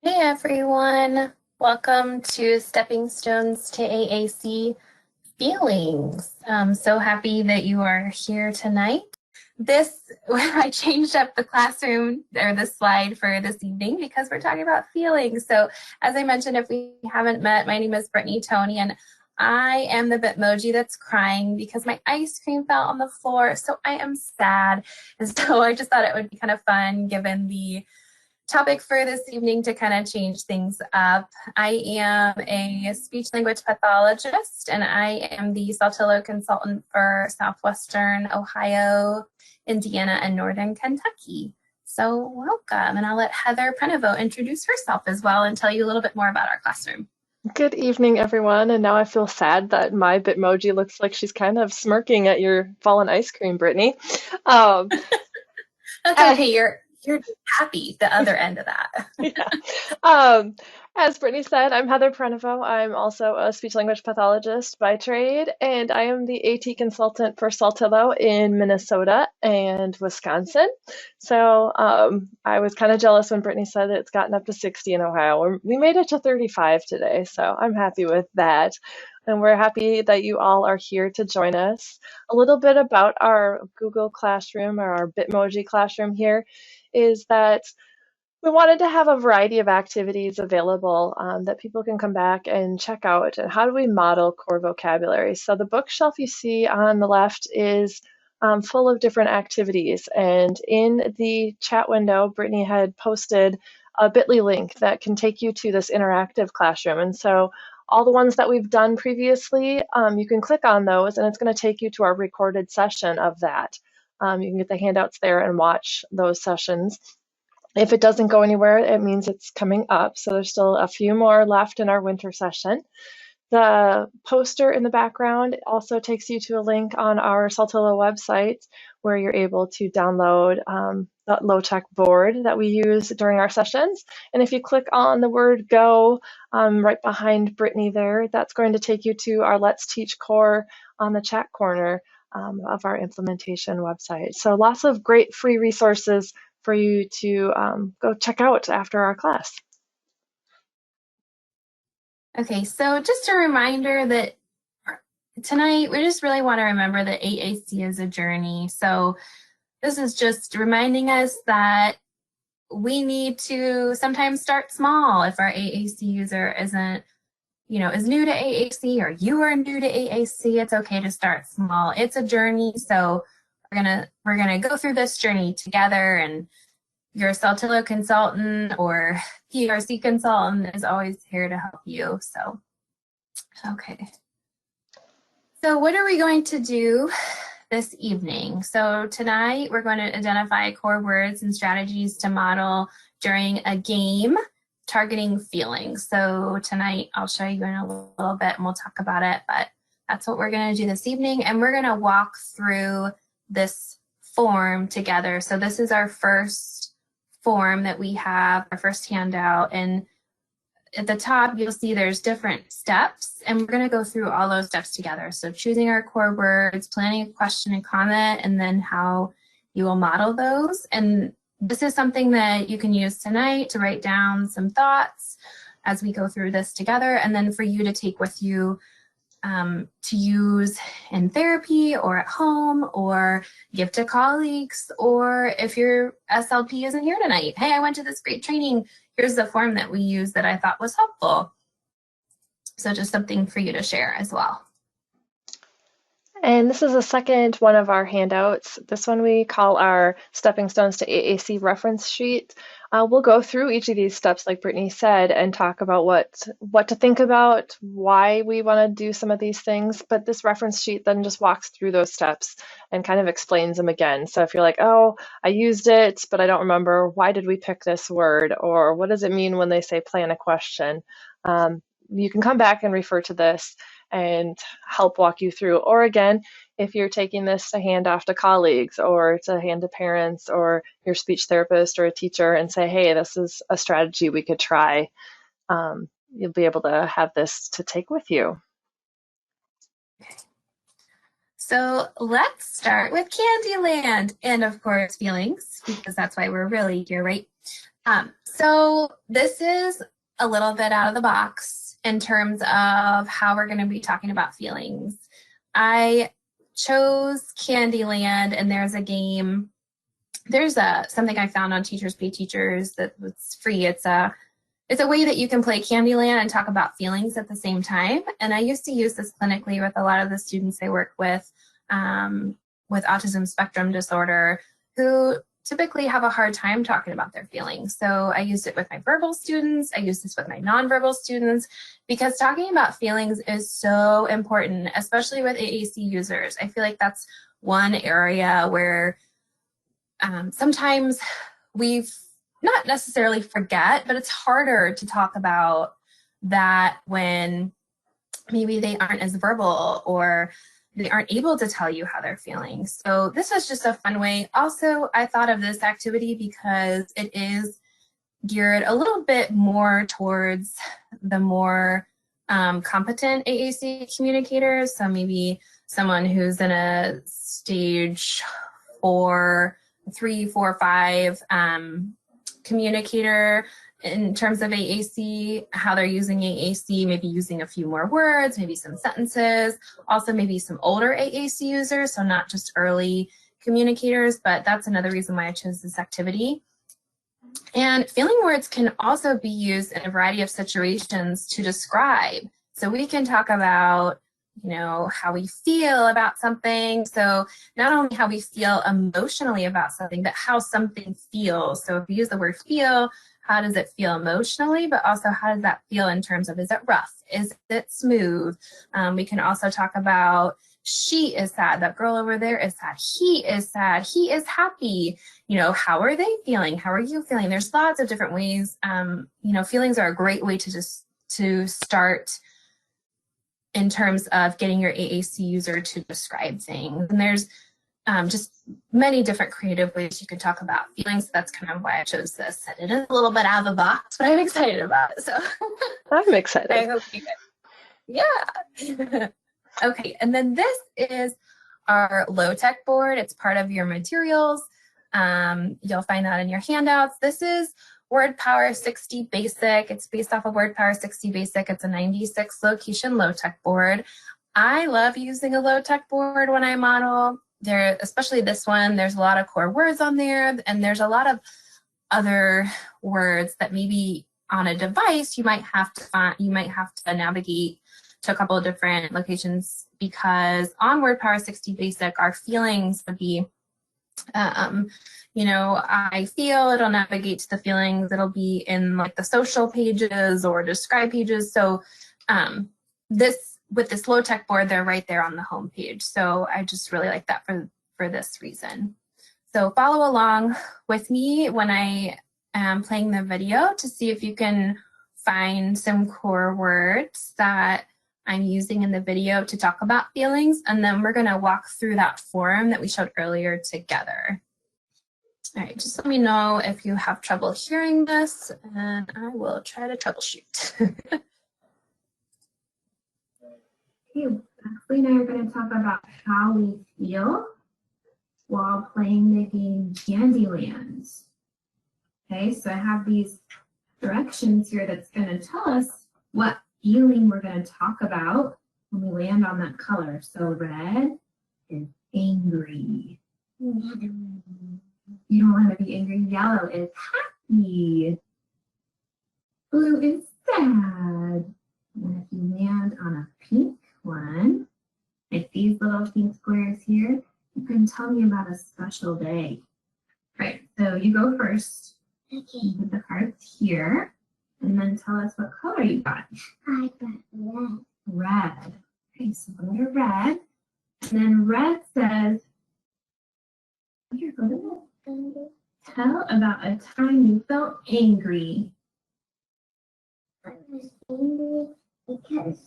Hey everyone, welcome to Stepping Stones to AAC Feelings. I'm so happy that you are here tonight. I changed up the classroom or the slide for this evening because we're talking about feelings. So, as I mentioned, if we haven't met, my name is Brittany Tony, and I am the Bitmoji that's crying because my ice cream fell on the floor. So, I am sad. And so, I just thought it would be kind of fun given the topic for this evening to kind of change things up. I am a speech language pathologist and I am the Saltillo consultant for Southwestern Ohio, Indiana, and Northern Kentucky. So welcome, and I'll let Heather Prenevo introduce herself as well and tell you a little bit more about our classroom. Good evening, everyone. And now I feel sad that my Bitmoji looks like she's kind of smirking at your fallen ice cream, Brittany. Um, That's as, okay, you're happy the other end of that. yeah. Um, as Brittany said, I'm Heather Prenevo. I'm also a speech language pathologist by trade, and I am the AT consultant for Saltillo in Minnesota and Wisconsin. So I was kind of jealous when Brittany said it's gotten up to 60 in Ohio. We made it to 35 today, so I'm happy with that. And we're happy that you all are here to join us. A little bit about our Google Classroom or our Bitmoji classroom here is that we wanted to have a variety of activities available that people can come back and check out. And how do we model core vocabulary? So the bookshelf you see on the left is full of different activities. And in the chat window, Brittany had posted a bit.ly link that can take you to this interactive classroom. And so all the ones that we've done previously, you can click on those and it's going to take you to our recorded session of that. You can get the handouts there and watch those sessions. If it doesn't go anywhere, it means it's coming up. So there's still a few more left in our winter session. The poster in the background also takes you to a link on our Saltillo website where you're able to download the low-tech board that we use during our sessions. And if you click on the word go right behind Brittany there, that's going to take you to our Let's Teach core on the chat corner of our implementation website. So lots of great free resources for you to go check out after our class. Okay, so just a reminder that tonight we just really want to remember that AAC is a journey. So this is just reminding us that we need to sometimes start small if our AAC user isn't, is new to AAC or you are new to AAC. It's okay to start small. It's a journey, so we're gonna go through this journey together, and your Saltillo consultant or PRC consultant is always here to help you. So, okay. So what are we going to do this evening? So tonight we're going to identify core words and strategies to model during a game targeting feelings. So tonight I'll show you in a little bit and we'll talk about it, but that's what we're going to do this evening. And we're going to walk through this form together. So this is our first form that we have, our first handout, and at the top you'll see there's different steps, and we're going to go through all those steps together. So choosing our core words, planning a question and comment, and then how you will model those. And this is something that you can use tonight to write down some thoughts as we go through this together, and then for you to take with you to use in therapy or at home or give to colleagues, or if your SLP isn't here tonight, hey, I went to this great training, here's the form that we use that I thought was helpful. So just something for you to share as well. And this is the second one of our handouts. This one we call our Stepping Stones to AAC reference sheet. We'll go through each of these steps, like Brittany said, and talk about what to think about, why we want to do some of these things. But this reference sheet then just walks through those steps and kind of explains them again. So if you're like, oh, I used it, but I don't remember, why did we pick this word? Or what does it mean when they say plan a question? You can come back and refer to this and help walk you through. Or again, if you're taking this to hand off to colleagues or to hand to parents or your speech therapist or a teacher and say, hey, this is a strategy we could try, you'll be able to have this to take with you. So let's start with Candyland and of course feelings, because that's why we're really here, right? So this is a little bit out of the box in terms of how we're going to be talking about feelings. I chose Candyland, and there's a game. There's something I found on Teachers Pay Teachers that was free. It's a way that you can play Candyland and talk about feelings at the same time. And I used to use this clinically with a lot of the students I work with autism spectrum disorder, who typically have a hard time talking about their feelings. So I used it with my verbal students. I use this with my nonverbal students, because talking about feelings is so important, especially with AAC users. I feel like that's one area where sometimes we've not necessarily forget, but it's harder to talk about that when maybe they aren't as verbal or they aren't able to tell you how they're feeling. So this was just a fun way. Also, I thought of this activity because it is geared a little bit more towards the more competent AAC communicators. So maybe someone who's in a stage 4, 3, 4, 5 communicator in terms of AAC, how they're using AAC, maybe using a few more words, maybe some sentences, also maybe some older AAC users, so not just early communicators, but that's another reason why I chose this activity. And feeling words can also be used in a variety of situations to describe. So we can talk about, how we feel about something. So not only how we feel emotionally about something, but how something feels. So if we use the word feel, how does it feel emotionally, but also how does that feel in terms of, is it rough? Is it smooth? We can also talk about, she is sad, that girl over there is sad, he is sad, he is happy. How are they feeling? How are you feeling? There's lots of different ways. Feelings are a great way to start in terms of getting your AAC user to describe things. And there's just many different creative ways you can talk about feelings. That's kind of why I chose this. And it is a little bit out of the box, but I'm excited about it. So I'm excited. I hope you guys. Yeah. Okay, and then this is our low-tech board. It's part of your materials. You'll find that in your handouts. This is WordPower 60 Basic. It's based off of WordPower 60 Basic. It's a 96 location low-tech board. I love using a low-tech board when I model. There, especially this one, there's a lot of core words on there, and there's a lot of other words that maybe on a device you might have to find, you might have to navigate to a couple of different locations, because on WordPower 60 Basic, our feelings would be, I feel, it'll navigate to the feelings, it'll be in like the social pages or describe pages. So with this low tech board, they're right there on the home page. So I just really like that for this reason. So follow along with me when I am playing the video to see if you can find some core words that I'm using in the video to talk about feelings, and then we're going to walk through that form that we showed earlier together. All right, just let me know if you have trouble hearing this, and I will try to troubleshoot. Okay, Ashley and I are going to talk about how we feel while playing the game Candyland. Okay, so I have these directions here that's going to tell us what feeling we're going to talk about when we land on that color. So red is angry. You don't want to be angry. Yellow is happy. Blue is sad. And if you land on a pink one, like these little pink squares here, you can tell me about a special day. Right, so you go first. Okay. You put the cards here. And then tell us what color you got. I got red. Red. Okay, so go to red. And then red says, here, go to red. Tell about a time you felt angry. I was angry because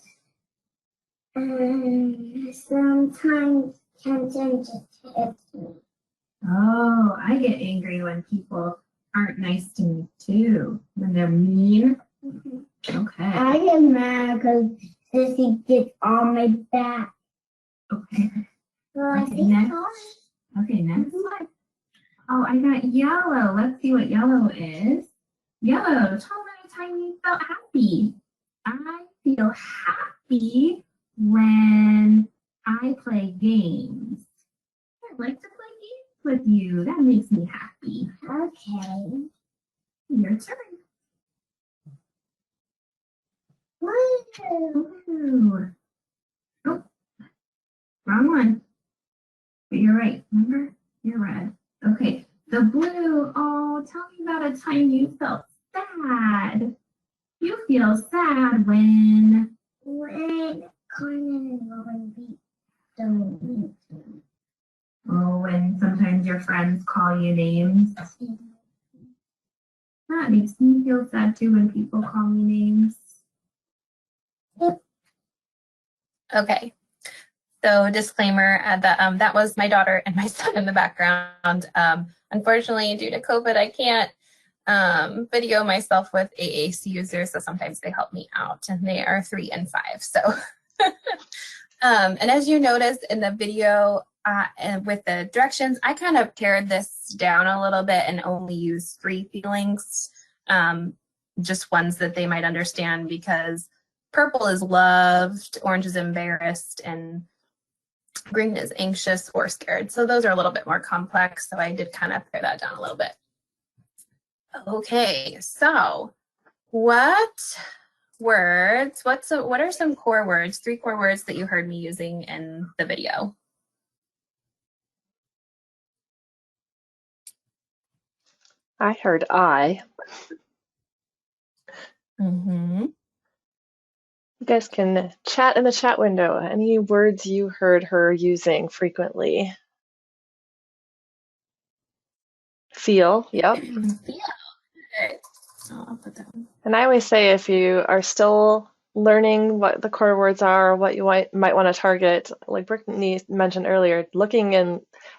sometimes Kenton just hits me. Oh, I get angry when people aren't nice to me too, when they're mean. Mm-hmm. Okay. I get mad because Sissy gets on my back. Okay. Well, Okay, next. Okay, next one. Oh, I got yellow. Let's see what yellow is. Yellow, tell me about a time you felt happy. I feel happy when I play games. I like to play games with you. That makes me happy. Okay. Your turn. Blue. Oh, wrong one. But you're right. Remember? You're red. Okay. The blue. Oh, tell me about a time you felt sad. You feel sad when Carmen and Robin beat the oh, when sometimes your friends call you names. That makes me feel sad too when people call me names. Okay. So disclaimer that was my daughter and my son in the background. Unfortunately, due to COVID, I can't video myself with AAC users, so sometimes they help me out, and they are 3 and 5. So, and as you noticed in the video and with the directions, I kind of pared this down a little bit and only used 3 feelings, just ones that they might understand, because purple is loved, orange is embarrassed, and green is anxious or scared. So those are a little bit more complex. So I did kind of pare that down a little bit. Okay, so what are some core words, 3 core words that you heard me using in the video? I heard I. Mm-hmm. You guys can chat in the chat window. Any words you heard her using frequently? Feel, yep. Yeah. I'll put that one. And I always say if you are still learning what the core words are, what you might want to target, like Brittany mentioned earlier, looking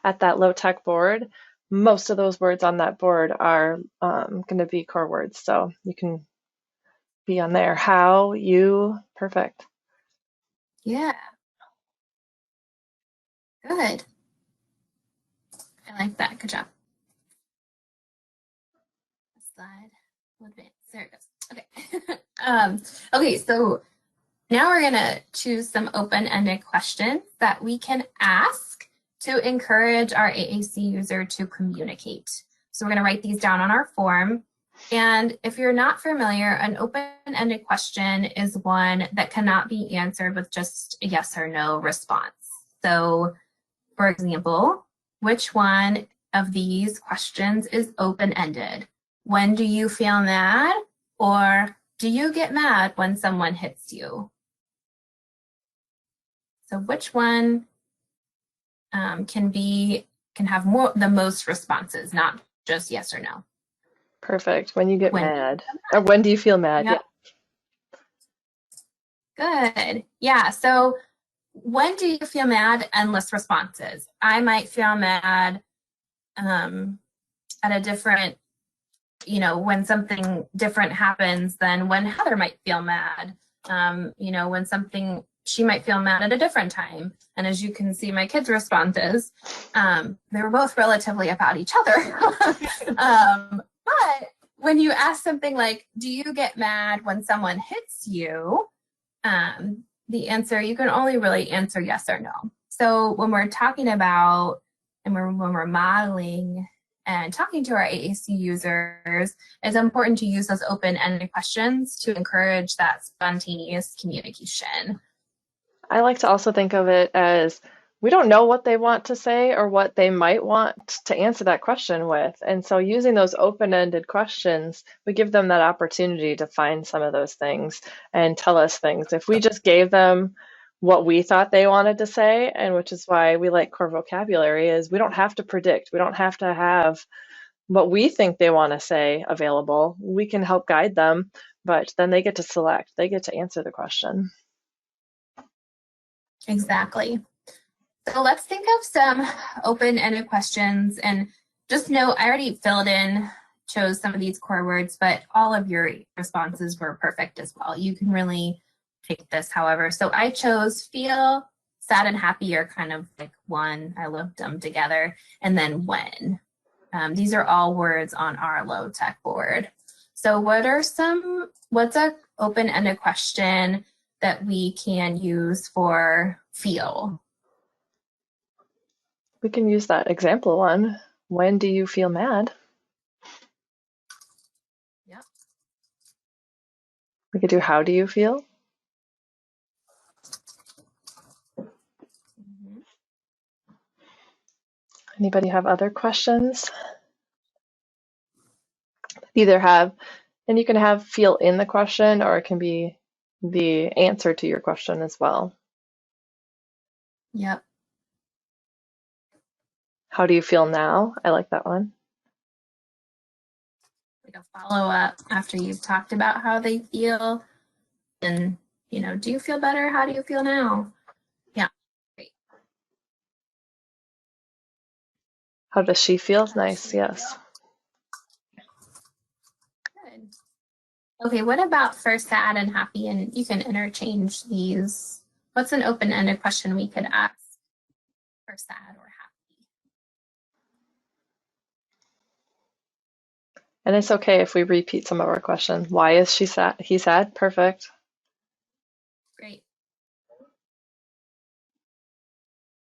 at that low-tech board, most of those words on that board are going to be core words. So you can be on there. How, you, perfect. Yeah. Good. I like that. Good job. Slide. Advance. There it goes. Okay. Okay, so now we're gonna choose some open-ended questions that we can ask to encourage our AAC user to communicate. So we're gonna write these down on our form. And if you're not familiar, an open-ended question is one that cannot be answered with just a yes or no response. So, for example, which one of these questions is open-ended? When do you feel mad? Or do you get mad when someone hits you? So which one can have the most responses, not just yes or no? Perfect. When you get When mad. Or when do you feel mad? Yep. Yeah. Good. Yeah. So when do you feel mad? Endless responses. I might feel mad at a different, when something different happens than when Heather might feel mad. When she might feel mad at a different time. And as you can see, my kids' responses, they were both relatively about each other. But when you ask something like, do you get mad when someone hits you? The answer, you can only really answer yes or no. So when we're talking about, and when we're modeling and talking to our AAC users, it's important to use those open-ended questions to encourage that spontaneous communication. I like to also think of it as we don't know what they want to say or what they might want to answer that question with. And so using those open-ended questions, we give them that opportunity to find some of those things and tell us things. If we just gave them what we thought they wanted to say, and which is why we like core vocabulary, is we don't have to predict. We don't have to have what we think they want to say available. We can help guide them, but then they get to select. They get to answer the question. Exactly. So let's think of some open-ended questions, and just note, I already chose some of these core words, but all of your responses were perfect as well. You can really take this however. So I chose feel, sad, and happy are kind of like one. I looked them together. And then when. These are all words on our low-tech board. So what's a open-ended question that we can use for feel? We can use that example one. When do you feel mad? Yep. We could do how do you feel? Mhm. Anybody have other questions? Either have, and you can have feel in the question, or it can be the answer to your question as well. Yep. How do you feel now? I like that one. Like a follow-up after you've talked about how they feel. And, do you feel better? How do you feel now? Yeah. Great. How does she feel? Nice, yes. Good. Okay, what about for sad and happy? And you can interchange these. What's an open-ended question we could ask for sad or happy? And it's okay if we repeat some of our questions. Why is she sad? He sad? Perfect. Great.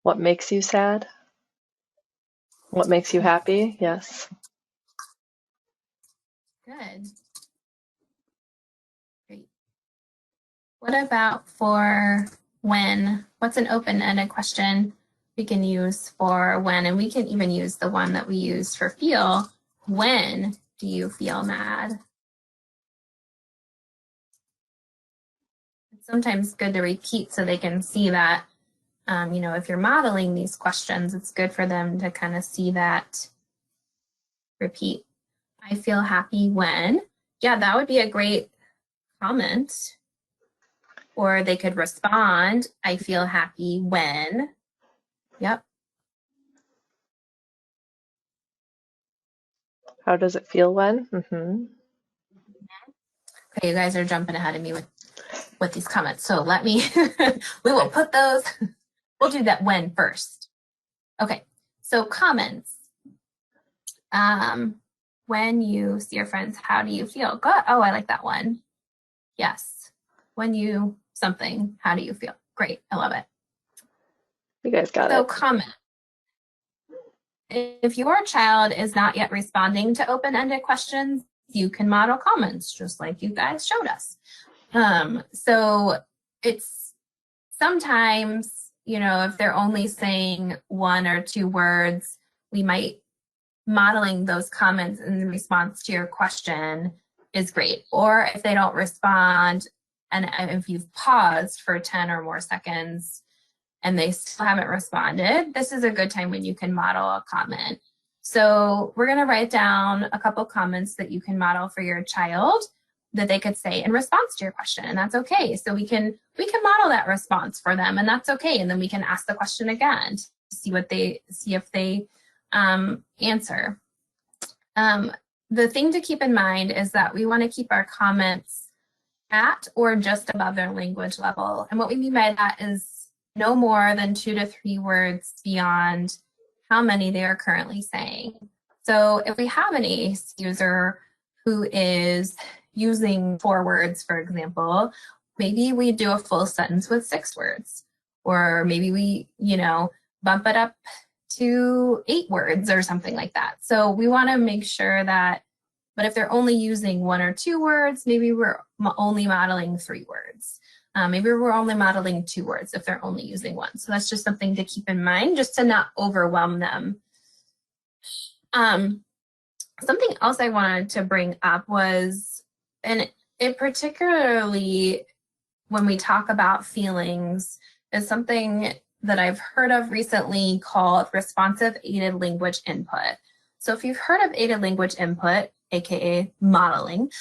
What makes you sad? What makes you happy? Yes. Good. Great. What about for when? What's an open-ended question we can use for when? And we can even use the one that we use for feel. When do you feel mad? It's sometimes good to repeat so they can see that, if you're modeling these questions, it's good for them to kind of see that repeat. I feel happy when. Yeah, that would be a great comment. Or they could respond, I feel happy when. Yep. How does it feel when? Mm-hmm. Okay, you guys are jumping ahead of me with these comments. So let me, we will put those, we'll do that when first. Okay, so comments. When you see your friends, how do you feel? Good. Oh, I like that one. Yes. When you something, how do you feel? Great. I love it. You guys got So it. comment. If your child is not yet responding to open-ended questions, you can model comments just like you guys showed us. So it's sometimes, if they're only saying one or two words, we might modeling those comments in response to your question is great. Or if they don't respond, and if you've paused for 10 or more seconds and they still haven't responded, this is a good time when you can model a comment. So we're going to write down a couple comments that you can model for your child that they could say in response to your question, and that's okay. So we can model that response for them, and that's okay. And then we can ask the question again to see if they answer. The thing to keep in mind is that we want to keep our comments at or just above their language level. And what we mean by that is no more than 2 to 3 words beyond how many they are currently saying. So if we have an AAC user who is using 4 words, for example, maybe we do a full sentence with 6 words. Or maybe we, bump it up to 8 words or something like that. So we want to make sure that, but if they're only using 1 or 2 words, maybe we're only modeling 3 words. Maybe we're only modeling 2 words if they're only using 1. So that's just something to keep in mind, just to not overwhelm them. Something else I wanted to bring up was, and it particularly when we talk about feelings, is something that I've heard of recently called responsive aided language input. So if you've heard of aided language input, aka modeling,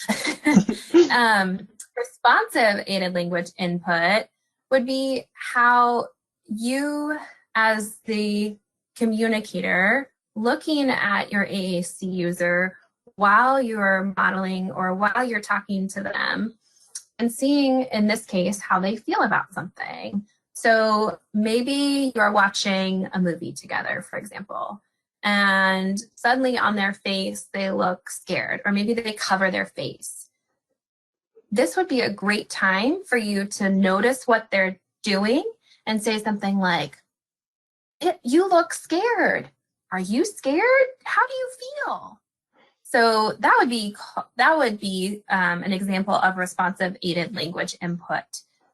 responsive aided language input would be how you, as the communicator, looking at your AAC user while you're modeling or while you're talking to them and seeing, in this case, how they feel about something. So maybe you're watching a movie together, for example, and suddenly on their face, they look scared, or maybe they cover their face. This would be a great time for you to notice what they're doing and say something like, you look scared. Are you scared? How do you feel? So that would be an example of responsive aided language input.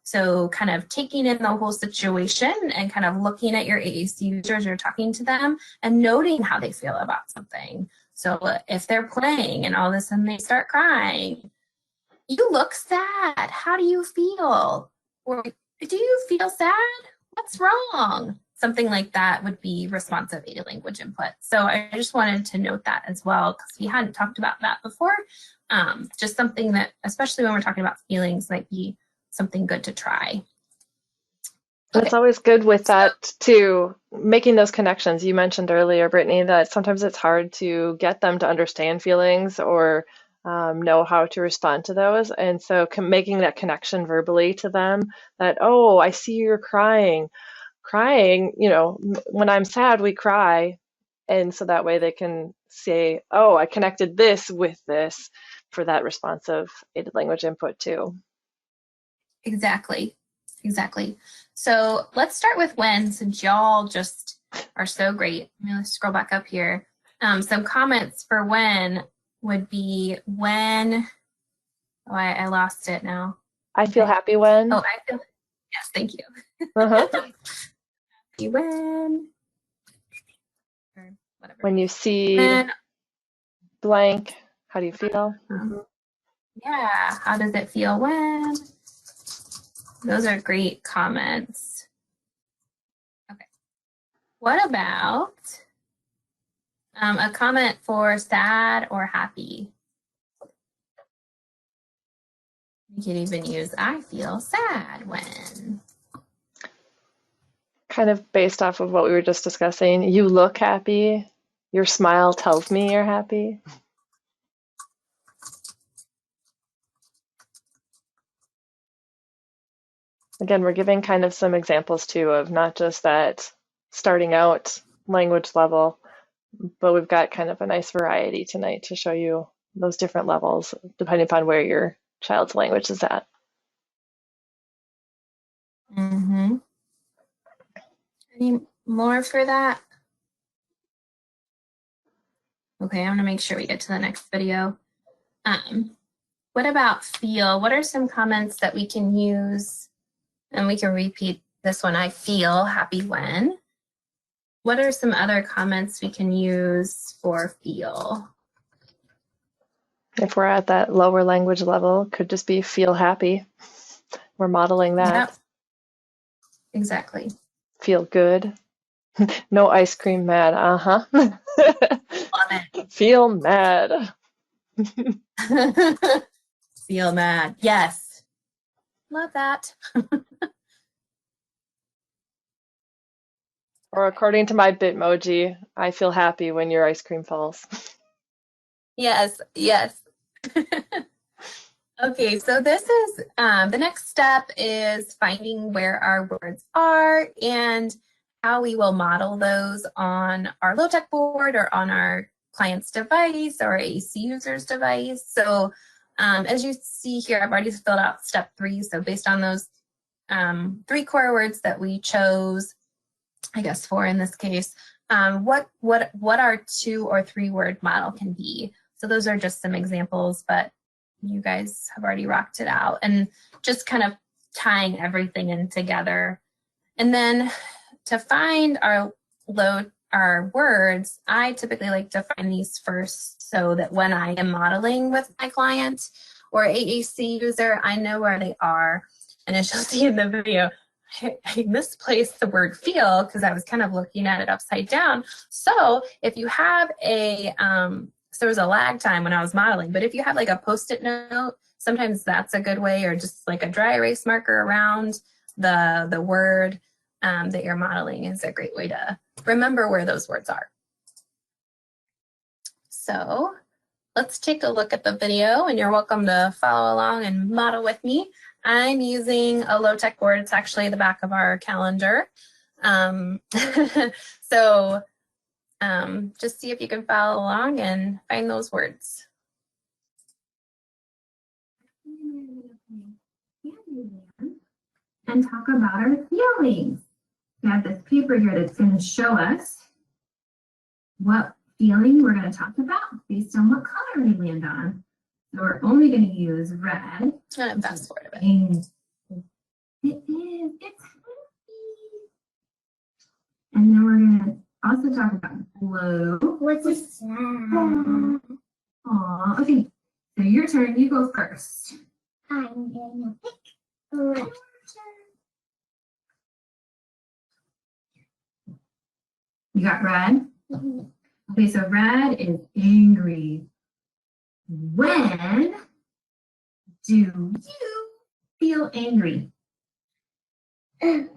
So kind of taking in the whole situation and kind of looking at your AAC users or talking to them and noting how they feel about something. So if they're playing and all of a sudden they start crying, you look sad. How do you feel? Or do you feel sad? What's wrong? Something like that would be responsive aided language input. So I just wanted to note that as well, because we hadn't talked about that before. Just something that, especially when we're talking about feelings, might be something good to try. Okay. It's always good with that too, making those connections. You mentioned earlier, Brittany, that sometimes it's hard to get them to understand feelings or know how to respond to those. And so making that connection verbally to them that, oh, I see you're crying. Crying, you know, when I'm sad, we cry. And so that way they can say, oh, I connected this with this for that responsive aided language input too. Exactly. So let's start with when, since y'all just are so great. Let me scroll back up here. Some comments for when would be when, oh, I lost it now. I feel happy when. Oh, I feel, yes, thank you. Happy when, or whatever. When you see blank, how do you feel? Yeah, how does it feel when? Those are great comments. Okay. What about a comment for sad or happy? You can even use I feel sad when. Kind of based off of what we were just discussing. You look happy. Your smile tells me you're happy. Again, we're giving kind of some examples too of not just that starting out language level, but we've got kind of a nice variety tonight to show you those different levels depending upon where your child's language is at. Mm-hmm. Any more for that? Okay, I'm gonna make sure we get to the next video. What about feel? What are some comments that we can use? And we can repeat this one, I feel happy when. What are some other comments we can use for feel? If we're at that lower language level, could just be feel happy. We're modeling that. Yep. Exactly. Feel good. No ice cream mad. Uh-huh. Feel mad. Feel mad. Yes. Love that. Or according to my Bitmoji, I feel happy when your ice cream falls. Yes. Okay, so this is the next step is finding where our words are and how we will model those on our low-tech board or on our client's device or AAC user's device. So as you see here, I've already filled out step 3. So based on those 3 core words that we chose, I guess 4 in this case, what our 2 or 3 word model can be. So those are just some examples, but you guys have already rocked it out, and just kind of tying everything in together. And then to find our words, I typically like to find these first so that when I am modeling with my client or AAC user, I know where they are. And as you'll see in the video, I misplaced the word feel because I was kind of looking at it upside down. So if you have a so there was a lag time when I was modeling, but if you have like a Post-it note, sometimes that's a good way, or just like a dry erase marker around the word that you're modeling is a great way to remember where those words are. So let's take a look at the video, and you're welcome to follow along and model with me. I'm using a low-tech board. It's actually the back of our calendar. So Just see if you can follow along and find those words. And talk about our feelings. We have this paper here that's going to show us what feeling we're going to talk about based on what color we land on. So we're only going to use red. I'm going to fast forward a bit. And it's happy. And then we're going to also talk about blue. What's a sad? Aw, okay. So your turn, you go first. I'm gonna pick red. You got red? Okay, so red is angry. When do you feel angry? Because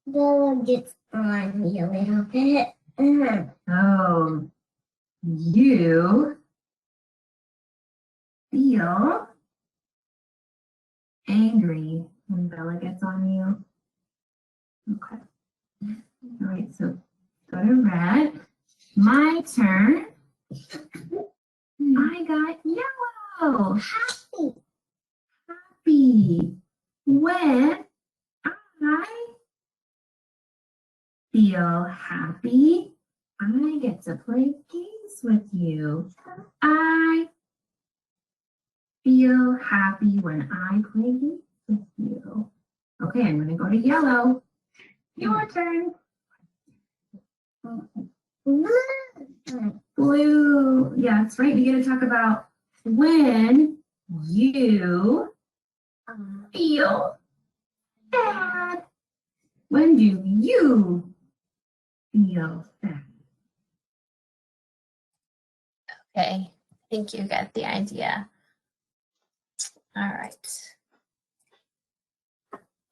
Bella gets on me a little bit. Oh, you feel angry when Bella gets on you. Okay. All right, so go to red. My turn. I got yellow. Happy. Happy. When I feel happy, I get to play games with you. I feel happy when I play games with you. Okay, I'm going to go to yellow. Your turn. Blue. Yeah, that's right. We get to talk about when you feel sad. When do you feel sad? Okay, I think you get the idea. All right.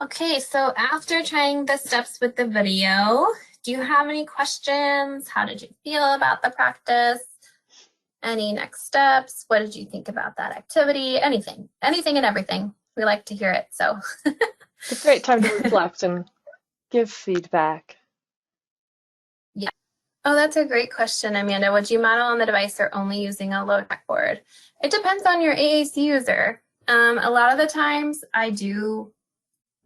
Okay, so after trying the steps with the video, do you have any questions? How did you feel about the practice? Any next steps? What did you think about that activity? Anything and everything. We like to hear it, so. It's a great time to reflect and give feedback. Yeah. Oh, that's a great question, Amanda. Would you model on the device or only using a low-tech board? It depends on your AAC user. A lot of the times I do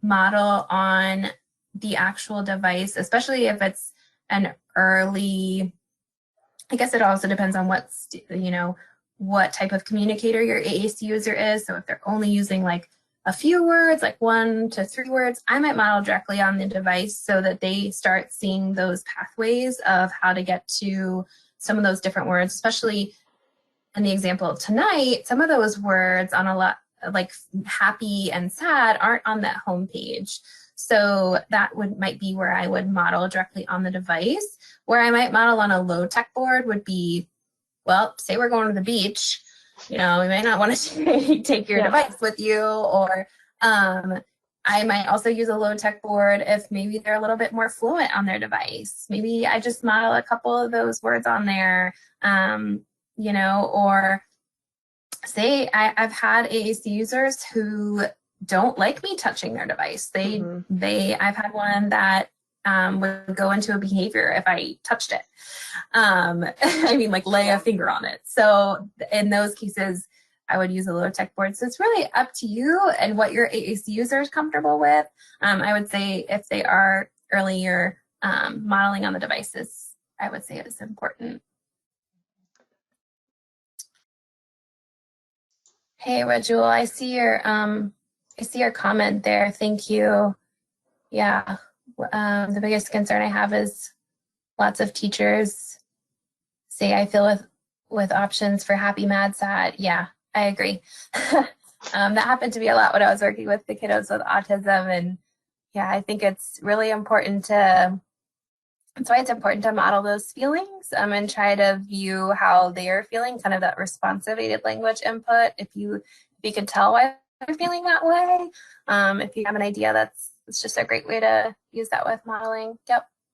model on the actual device, especially if it's an early, I guess it also depends on what type of communicator your AAC user is. So if they're only using like a few words, like 1 to 3 words, I might model directly on the device so that they start seeing those pathways of how to get to some of those different words, especially in the example tonight, some of those words on a lot like happy and sad aren't on that home page. So that might be where I would model directly on the device. Where I might model on a low tech board would be, well, say we're going to the beach, we might not want to take your device with you, or I might also use a low tech board if maybe they're a little bit more fluent on their device. Maybe I just model a couple of those words on there, or say I've had AAC users who don't like me touching their device. I've had one that would go into a behavior if I touched it. I mean, like lay a finger on it. So in those cases, I would use a low tech board. So it's really up to you and what your AAC user is comfortable with. I would say if they are earlier modeling on the devices, I would say it is important. Hey, Rajul, I see your comment there. Thank you. Yeah, the biggest concern I have is lots of teachers say I feel with options for happy, mad, sad. Yeah, I agree. That happened to me a lot when I was working with the kiddos with autism, and yeah, I think it's really important that's why it's important to model those feelings and try to view how they're feeling, kind of that responsive aided language input. If you can tell why they're feeling that way, if you have an idea, it's just a great way to use that with modeling. Yep.